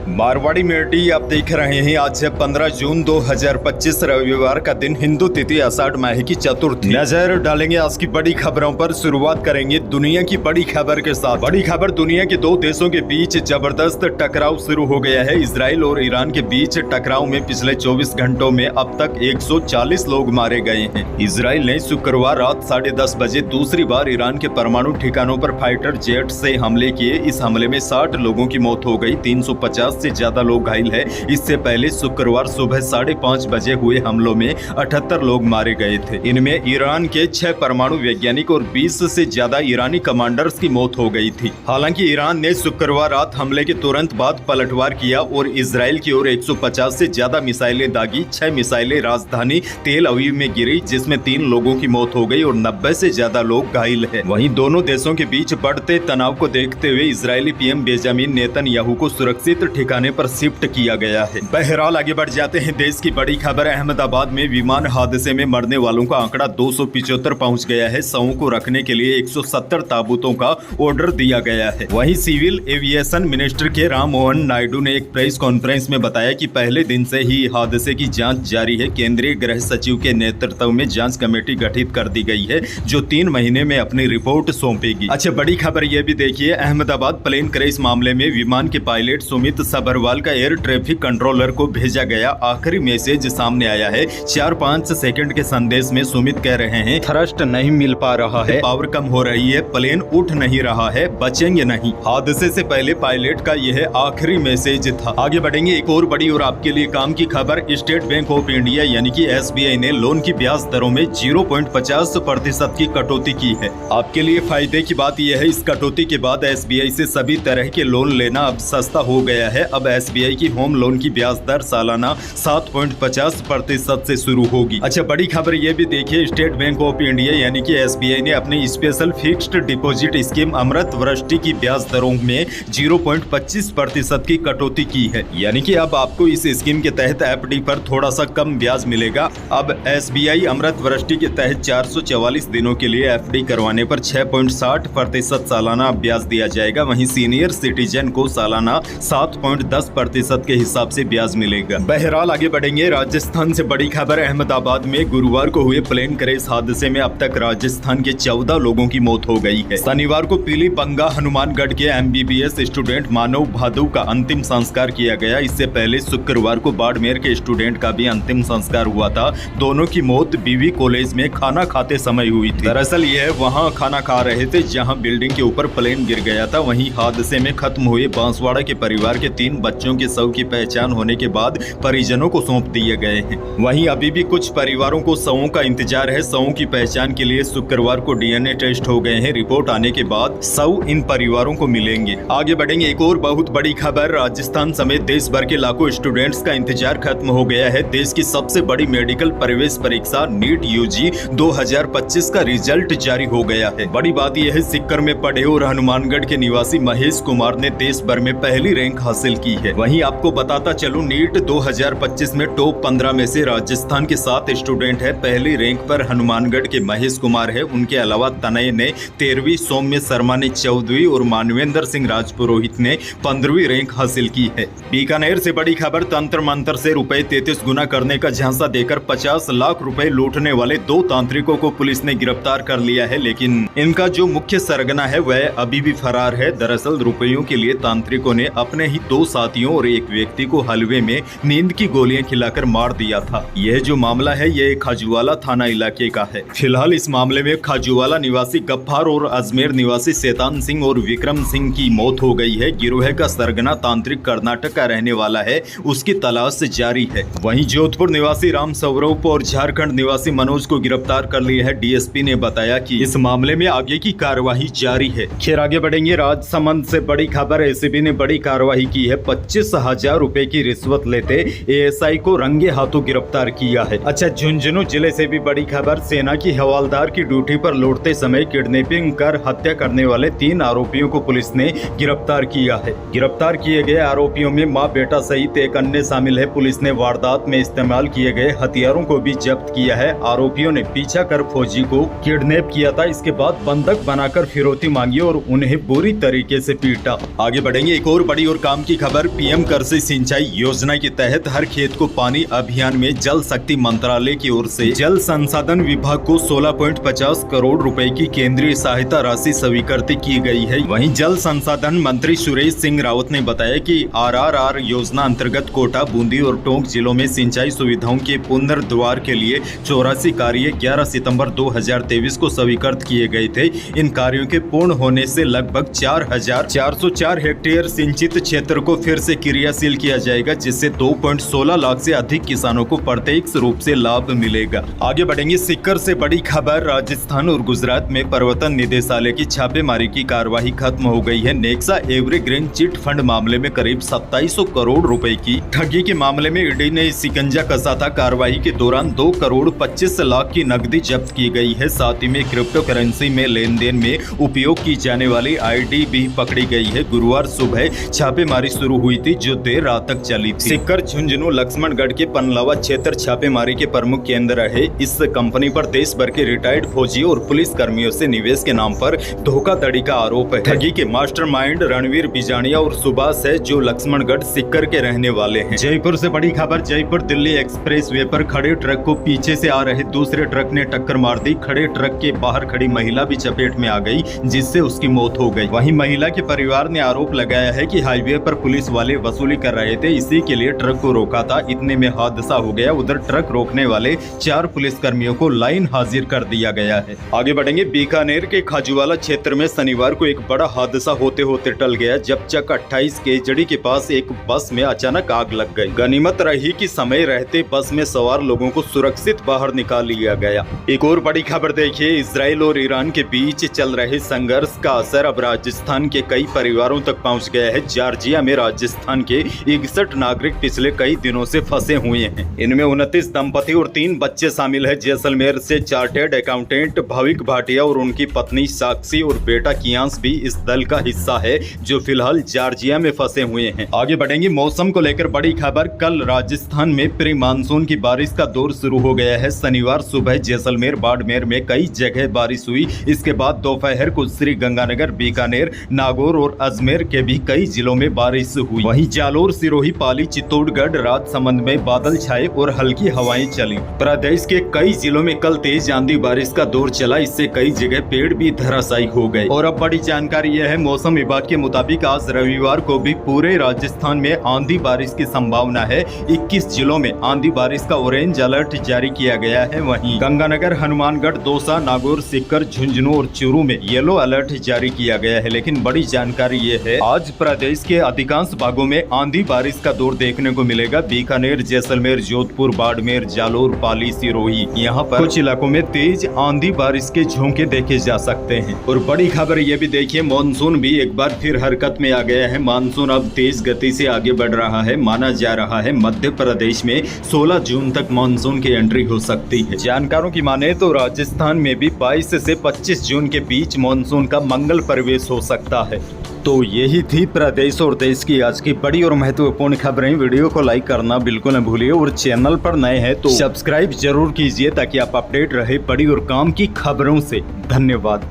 मारवाड़ी मेटी आप देख रहे हैं। आज है 15 जून 2025 रविवार का दिन, हिंदू तिथि आषाढ़ माह की चतुर्थी। नजर डालेंगे आज की बड़ी खबरों पर। शुरुआत करेंगे दुनिया की बड़ी खबर के साथ। बड़ी खबर, दुनिया के दो देशों के बीच जबरदस्त टकराव शुरू हो गया है। इजराइल और ईरान के बीच टकराव में पिछले 24 घंटों में अब तक 140 लोग मारे गए हैं। इजराइल ने शुक्रवार रात 10:30 बजे दूसरी बार ईरान के परमाणु ठिकानों पर फाइटर जेट से हमले किए। इस हमले में 60 लोगों की मौत हो गई, 350 से ज्यादा लोग घायल हैं। इससे पहले शुक्रवार सुबह 5:30 बजे हुए हमलों में 78 लोग मारे गए थे। इनमें ईरान के 6 परमाणु वैज्ञानिक और 20 से ज्यादा ईरानी कमांडर्स की मौत हो गई थी। हालांकि ईरान ने शुक्रवार रात हमले के तुरंत बाद पलटवार किया और इजराइल की ओर 150 से ज्यादा मिसाइलें दागी। 6 मिसाइलें राजधानी तेल अवीव में गिरी, जिसमें 3 लोगों की मौत हो गई और 90 से ज्यादा लोग घायल हैं। वहीं दोनों देशों के बीच बढ़ते तनाव को देखते हुए इजरायली पीएम बेंजामिन नेतन्याहू को सुरक्षित ठिकाने पर शिफ्ट किया गया है। बहरहाल आगे बढ़ जाते हैं। देश की बड़ी खबर, अहमदाबाद में विमान हादसे में मरने वालों का आंकड़ा 275 पहुंच गया है। शवों को रखने के लिए 170 ताबूतों का ऑर्डर दिया गया है। वहीं सिविल एविएशन मिनिस्टर के राम मोहन नायडू ने एक प्रेस कॉन्फ्रेंस में बताया कि पहले दिन से ही हादसे की जांच जारी है। केंद्रीय गृह सचिव के नेतृत्व में जांच कमेटी गठित कर दी गई है, जो 3 महीने में अपनी रिपोर्ट सौंपेगी। अच्छा, बड़ी खबर यह भी देखिए, अहमदाबाद प्लेन क्रैश मामले में विमान के पायलट सुमित सभरवाल का एयर ट्रैफिक कंट्रोलर को भेजा गया आखिरी मैसेज सामने आया है। 4-5 सेकंड के संदेश में सुमित कह रहे हैं, थ्रस्ट नहीं मिल पा रहा है, पावर कम हो रही है, प्लेन उठ नहीं रहा है, बचेंगे नहीं। हादसे से पहले पायलट का यह आखिरी मैसेज था। आगे बढ़ेंगे, एक और बड़ी और आपके लिए काम की खबर। स्टेट बैंक ऑफ इंडिया यानी कि SBI ने लोन की ब्याज दरों में 0.50% की कटौती की है। आपके लिए फायदे की बात यह है, इस कटौती के बाद SBI से सभी तरह के लोन लेना अब सस्ता हो गया है। अब SBI की होम लोन की ब्याज दर सालाना 7.50% से शुरू होगी। अच्छा, बड़ी खबर यह भी देखिए, स्टेट बैंक ऑफ इंडिया यानी कि SBI ने अपनी स्पेशल फिक्स्ड डिपॉजिट स्कीम अमृत वृष्टि की ब्याज दरों में 0.25% की कटौती की है। यानी कि अब आपको इस स्कीम के तहत FD पर थोड़ा सा कम ब्याज मिलेगा। अब SBI अमृत वृष्टि के तहत 444 दिनों के लिए FD करवाने पर 6.60% सालाना ब्याज दिया जाएगा। वहीं सीनियर सिटीजन को सालाना 7.10% के हिसाब से ब्याज मिलेगा। बहरहाल आगे बढ़ेंगे, राजस्थान से बड़ी खबर। अहमदाबाद में गुरुवार को हुए प्लेन क्रैश हादसे में अब तक राजस्थान के 14 लोगों की मौत हो गई है। शनिवार को पीली बंगा हनुमानगढ़ के MBBS स्टूडेंट मानव भादु का अंतिम संस्कार किया गया। इससे पहले शुक्रवार को बाड़मेर के स्टूडेंट का भी अंतिम संस्कार हुआ था। दोनों की मौत BV कॉलेज में खाना खाते समय हुई थी। दरअसल यह वहां खाना खा रहे थे जहां बिल्डिंग के ऊपर प्लेन गिर गया था। वहीं हादसे में खत्म हुए बांसवाड़ा के परिवार के 3 बच्चों के शव की पहचान होने के बाद परिजनों को सौंप दिए गए हैं। वहीं अभी भी कुछ परिवारों को शवों का इंतजार है। शवों की पहचान के लिए शुक्रवार को DNA टेस्ट हो गए हैं। रिपोर्ट आने के बाद शव इन परिवारों को मिलेंगे। आगे बढ़ेंगे, एक और बहुत बड़ी खबर। राजस्थान समेत देश भर के लाखों स्टूडेंट्स का इंतजार खत्म हो गया है। देश की सबसे बड़ी मेडिकल प्रवेश परीक्षा नीट UG 2025 का रिजल्ट जारी हो गया है। बड़ी बात यह है, सिक्कर में पढ़े और हनुमानगढ़ के निवासी महेश कुमार ने देश भर में पहली रैंक हासिल की है। वहीं आपको बताता चलूं, नीट 2025 में टॉप 15 में से राजस्थान के 7 स्टूडेंट है। पहली रैंक पर हनुमानगढ़ के महेश कुमार है। उनके अलावा तनय ने 13वीं, सौम्य शर्मा ने 14वीं और मानवेंद्र सिंह राजपुरोहित ने 15वीं रैंक हासिल की है। बीकानेर से बड़ी खबर, तंत्र मंत्र से रुपए 33 गुना करने का झांसा देकर 50 लाख रुपए लूटने वाले 2 तांत्रिकों को पुलिस ने गिरफ्तार कर लिया है। लेकिन इनका जो मुख्य सरगना है वह अभी भी फरार है। दरअसल रुपयों के लिए तांत्रिकों ने अपने ही 2 साथियों और एक व्यक्ति को हलवे में नींद की गोलियां खिलाकर मार दिया था। यह जो मामला है यह खाजूवाला थाना इलाके का है। फिलहाल इस मामले में खाजूवाला निवासी गफ्फार और अजमेर निवासी शैतान सिंह और विक्रम सिंह की मौत हो गई है। गिरोह का सरगना तांत्रिक कर्नाटक का रहने वाला है, उसकी तलाश जारी है। वहीं जोधपुर निवासी राम स्वरूप और झारखंड निवासी मनोज को गिरफ्तार कर लिया है। DSP ने बताया कि इस मामले में आगे की कार्यवाही जारी है। खैर आगे बढ़ेंगे, राजसमंद से बड़ी खबर। ACB ने बड़ी कार्रवाई की है। 25,000 रुपए की रिश्वत लेते ASI को रंगे हाथों गिरफ्तार किया है। अच्छा, झुंझुनू जिले से भी बड़ी खबर। सेना की हवलदार की ड्यूटी पर लौटते समय किडनैपिंग कर हत्या करने वाले 3 आरोपियों को पुलिस ने गिरफ्तार किया है। गिरफ्तार किए गए आरोपियों में मां बेटा सहित एक अन्य शामिल है। पुलिस ने वारदात में इस्तेमाल किए गए हथियारों को भी जब्त किया है। आरोपियों ने पीछा कर फौजी को किडनैप किया था। इसके बाद बंधक बनाकर फिरौती मांगी और उन्हें बुरी तरीके से पीटा। आगे बढ़ेंगे, एक और बड़ी और काम की खबर पीएम कृषि सिंचाई योजना के तहत हर खेत को पानी अभियान में जल शक्ति मंत्रालय की ओर से जल संसाधन विभाग को 16.50 करोड़ रुपए की केंद्रीय सहायता राशि स्वीकृत की गई है। वहीं जल संसाधन मंत्री सुरेश सिंह रावत ने बताया कि आरआरआर योजना अंतर्गत कोटा, बूंदी और टोंक जिलों में सिंचाई सुविधाओं के पुनर्द्वार के लिए 84 कार्य 11 सितंबर 2023 को स्वीकृत किए गए थे। इन कार्यों के पूर्ण होने से लगभग 4,404 हेक्टेयर सिंचित क्षेत्र को फिर से क्रियाशील किया जाएगा, जिससे 2.16 लाख से अधिक किसानों को प्रत्यक्ष रूप से लाभ मिलेगा। आगे बढ़ेंगे सीकर से बड़ी खबर। राजस्थान और गुजरात में प्रवर्तन निदेशालय की छापेमारी की कार्यवाही खत्म हो गई है। नेक्सा एवरग्रीन चिट फंड मामले में करीब 2700 करोड़ रुपए की ठगी के मामले में ईडी ने शिकंजा कसा था। कार्यवाही के दौरान 2 करोड़ 25 लाख की नकदी जब्त की गई है। साथ ही में क्रिप्टो करेंसी में लेन देन में उपयोग की जाने वाली आईडी भी पकड़ी गई है। गुरुवार सुबह छापेमारी शुरू हुई थी, जो देर रात तक चली थी। सीकर, झुंझुनू, लक्ष्मणगढ़ के पनलावा क्षेत्र छापेमारी के प्रमुख केंद्र रहे। इस कंपनी पर देश भर के रिटायर्ड फौजी और पुलिस कर्मियों से निवेश के नाम पर धोखाधड़ी का आरोप है। ठगी के मास्टरमाइंड रणवीर बिजानिया और सुभाष है, जो लक्ष्मणगढ़ सीकर के रहने वाले हैं। जयपुर से बड़ी खबर। जयपुर दिल्ली एक्सप्रेसवे पर खड़े ट्रक को पीछे से आ रहे दूसरे ट्रक ने टक्कर मार दी। खड़े ट्रक के बाहर खड़ी महिला भी चपेट में आ गई, जिससे उसकी मौत हो गई। वहीं महिला के परिवार ने आरोप लगाया है कि हाईवे पर पुलिस वाले वसूली कर रहे थे, इसी के लिए ट्रक को रोका था। इतने में हादसा हो गया। उधर ट्रक रोकने वाले 4 पुलिस कर्मियों को लाइन हाजिर कर दिया गया है। आगे बढ़ेंगे। बीकानेर के खाजूवाला क्षेत्र में शनिवार को एक बड़ा हादसा होते होते टल गया, जब चक 28 केजड़ी के पास एक बस में अचानक आग लग गई। गनीमत रही कि समय रहते बस में सवार लोगों को सुरक्षित बाहर निकाल लिया गया। एक और बड़ी खबर देखिए। इजराइल और ईरान के बीच चल रहे संघर्ष का असर अब राजस्थान के कई परिवारों तक पहुंच गया है। जॉर्जिया में राजस्थान के 61 नागरिक पिछले कई दिनों से फंसे हुए हैं। इनमें 29 दंपति और 3 बच्चे शामिल है। जैसलमेर से चार्टर्ड अकाउंटेंट भाविक भाटिया और उनकी पत्नी साक्षी और बेटा कियांश भी इस दल का हिस्सा है, जो फिलहाल जॉर्जिया में फंसे हुए हैं। आगे बढ़ेंगे। मौसम को लेकर बड़ी खबर। कल राजस्थान में प्री मानसून की बारिश का दौर शुरू हो गया है। शनिवार सुबह जैसलमेर, बाड़मेर में कई जगह बारिश हुई। इसके बाद दोपहर को श्री गंगानगर, बीकानेर, नागौर और अजमेर के भी कई जिलों में बारिश हुई। वहीं जालोर, सिरोही, पाली, चित्तौड़गढ़, राजसमंद में बादल छाए और हल्की हवाएं चली। प्रदेश के कई जिलों में कल तेज आंधी बारिश का दौर चला। इससे कई जगह पेड़ भी धराशायी हो गए। और अब बड़ी जानकारी यह है, मौसम विभाग के मुताबिक आज रविवार को भी पूरे राजस्थान में आंधी बारिश की संभावना है। 21 जिलों में आंधी बारिश का ऑरेंज अलर्ट जारी किया गया है। वहीं गंगानगर, हनुमानगढ़, दौसा, नागौर, सीकर, झुंझुनू और चूरू में येलो अलर्ट जारी किया गया है। लेकिन बड़ी जानकारी ये है, आज प्रदेश के अधिकांश भागों में आंधी बारिश का दौर देखने को मिलेगा। बीकानेर, जैसलमेर, जोधपुर, बाड़मेर, जालोर, पाली, सिरोही, यहाँ पर कुछ इलाकों में तेज आंधी बारिश के झोंके देखे जा सकते हैं। और बड़ी खबर ये भी देखिए, मानसून भी एक बार फिर हरकत में आ गया है। मानसून अब तेज गति से आगे बढ़ रहा है। माना जा रहा है मध्य प्रदेश में 16 जून तक मानसून की एंट्री हो सकती है। जानकारों की माने तो राजस्थान में भी 22 से 25 जून के बीच मानसून का मंगल प्रवेश हो सकता है। तो यही थी प्रदेश और देश की आज की बड़ी और महत्वपूर्ण खबरें। वीडियो को लाइक करना बिल्कुल न भूलिए और चैनल पर नए हैं तो सब्सक्राइब जरूर कीजिए, ताकि आप अपडेट रहे बड़ी और काम की खबरों से। धन्यवाद।